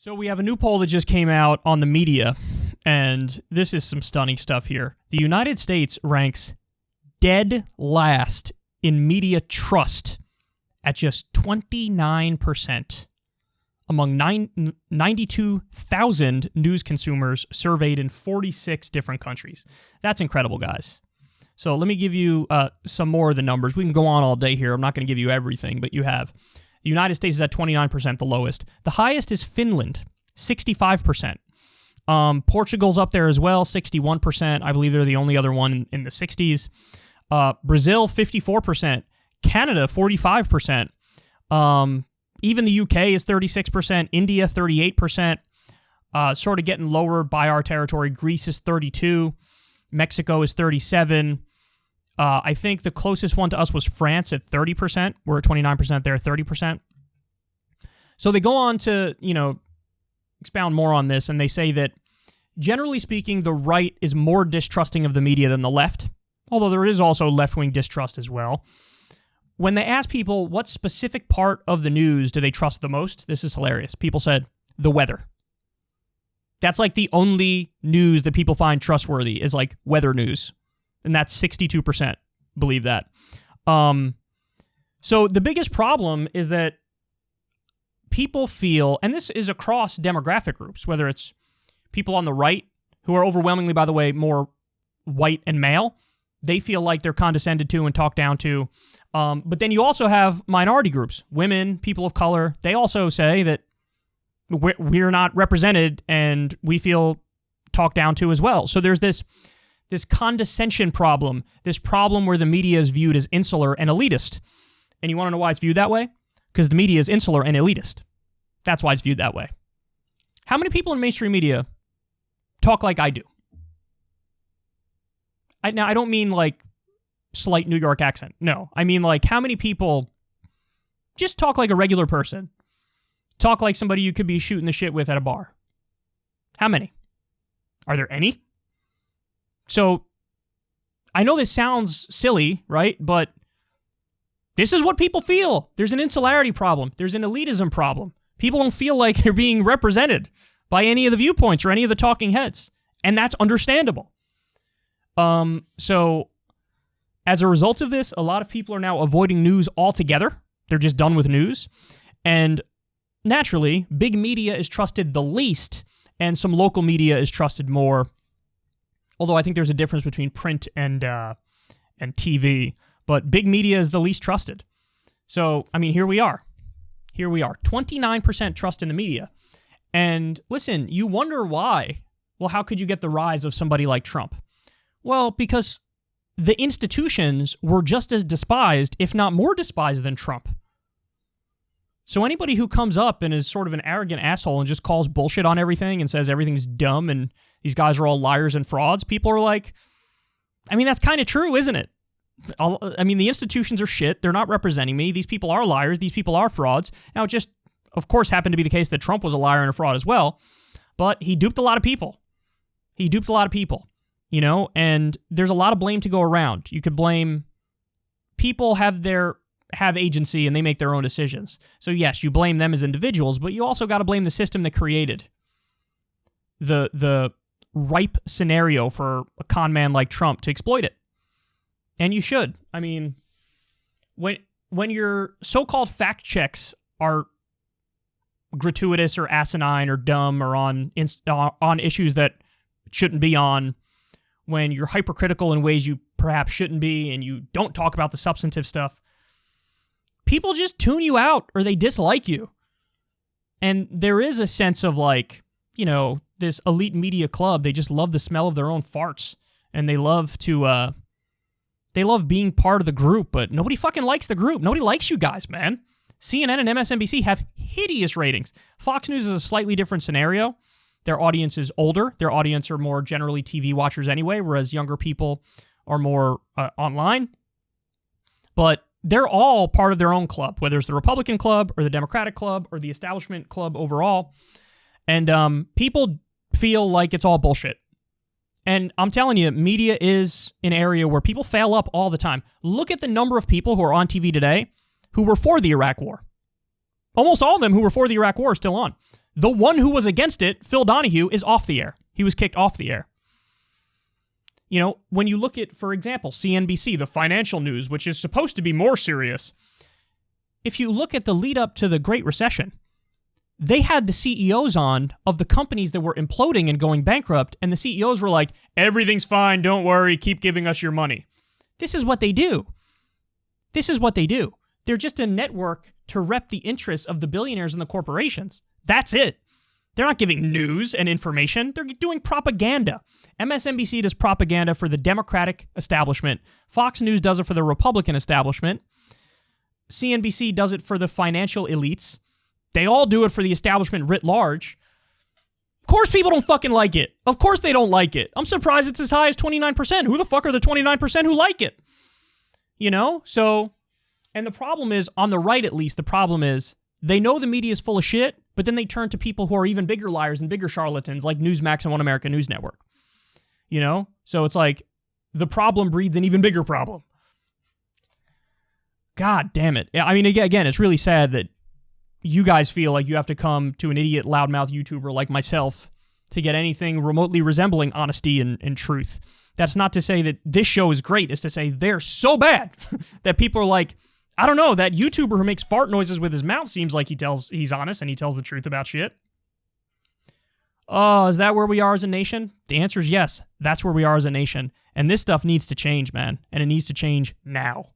So we have a new poll that just came out on the media, and this is some stunning stuff here. The United States ranks dead last in media trust at just 29% among 92,000 news consumers surveyed in 46 different countries. That's incredible, guys. So let me give you some more of the numbers. We can go on all day here. I'm not going to give you everything, but you have. The United States is at 29%, the lowest. The highest is Finland, 65%. Portugal's up there as well, 61%. I believe they're the only other one in the 60s. Brazil, 54%. Canada, 45%. Even the UK is 36%. India, 38%. Sort of getting lower by our territory. Greece is 32%. Mexico is 37%. I think the closest one to us was France at 30%. We're at 29% there, 30%. So they go on to, expound more on this, and they say that, generally speaking, the right is more distrusting of the media than the left, although there is also left-wing distrust as well. When they ask people what specific part of the news do they trust the most, this is hilarious. People said, the weather. That's like the only news that people find trustworthy is like weather news. And that's 62% believe that. So the biggest problem is that people feel, and this is across demographic groups, whether it's people on the right, who are overwhelmingly, by the way, more white and male, they feel like they're condescended to and talked down to. But then you also have minority groups, women, people of color. They also say that we're not represented and we feel talked down to as well. So there's this condescension problem, this problem where the media is viewed as insular and elitist. And you want to know why it's viewed that way? Because the media is insular and elitist. That's why it's viewed that way. How many people in mainstream media talk like I do? Now, I don't mean like slight New York accent. No, I mean like how many people just talk like a regular person? Talk like somebody you could be shooting the shit with at a bar. How many? Are there any? So, I know this sounds silly, right? But this is what people feel. There's an insularity problem. There's an elitism problem. People don't feel like they're being represented by any of the viewpoints or any of the talking heads. And that's understandable. So, as a result of this, a lot of people are now avoiding news altogether. They're just done with news. And naturally, big media is trusted the least, and some local media is trusted more. Although I think there's a difference between print and TV, but big media is the least trusted. So, I mean, here we are. 29% trust in the media. And listen, you wonder why. Well, how could you get the rise of somebody like Trump? Well, because the institutions were just as despised, if not more despised than Trump. So anybody who comes up and is sort of an arrogant asshole and just calls bullshit on everything and says everything's dumb and these guys are all liars and frauds, people are like, I mean, that's kind of true, isn't it? I mean, the institutions are shit. They're not representing me. These people are liars. These people are frauds. Now, it just, of course, happened to be the case that Trump was a liar and a fraud as well, but he duped a lot of people. And there's a lot of blame to go around. You could blame people have agency and they make their own decisions. So yes, you blame them as individuals, but you also got to blame the system that created the ripe scenario for a con man like Trump to exploit it. And you should. I mean, when your so-called fact checks are gratuitous or asinine or dumb or on issues that shouldn't be on, when you're hypercritical in ways you perhaps shouldn't be, and you don't talk about the substantive stuff, people just tune you out or they dislike you. And there is a sense of like, this elite media club, they just love the smell of their own farts. And they love being part of the group, but nobody fucking likes the group. Nobody likes you guys, man. CNN and MSNBC have hideous ratings. Fox News is a slightly different scenario. Their audience is older. Their audience are more generally TV watchers anyway, whereas younger people are more online. But they're all part of their own club, whether it's the Republican club or the Democratic club or the establishment club overall. And people feel like it's all bullshit. And I'm telling you, media is an area where people fail up all the time. Look at the number of people who are on TV today who were for the Iraq War. Almost all of them who were for the Iraq War are still on. The one who was against it, Phil Donahue, is off the air. He was kicked off the air. You know, when you look at, for example, CNBC, the financial news, which is supposed to be more serious, if you look at the lead up to the Great Recession, they had the CEOs on of the companies that were imploding and going bankrupt, and the CEOs were like, everything's fine, don't worry, keep giving us your money. This is what they do. This is what they do. They're just a network to rep the interests of the billionaires and the corporations. That's it. They're not giving news and information. They're doing propaganda. MSNBC does propaganda for the Democratic establishment. Fox News does it for the Republican establishment. CNBC does it for the financial elites. They all do it for the establishment writ large. Of course people don't fucking like it. Of course they don't like it. I'm surprised it's as high as 29%. Who the fuck are the 29% who like it? You know? So, and the problem is, on the right at least, the problem is, they know the media is full of shit, but then they turn to people who are even bigger liars and bigger charlatans, like Newsmax and One American News Network. You know? So it's like, the problem breeds an even bigger problem. God damn it. I mean, again, it's really sad that you guys feel like you have to come to an idiot loudmouth YouTuber like myself to get anything remotely resembling honesty and truth. That's not to say that this show is great. It's to say they're so bad that people are like, I don't know, that YouTuber who makes fart noises with his mouth seems like he's honest and he tells the truth about shit. Oh, is that where we are as a nation? The answer is yes. That's where we are as a nation. And this stuff needs to change, man. And it needs to change now.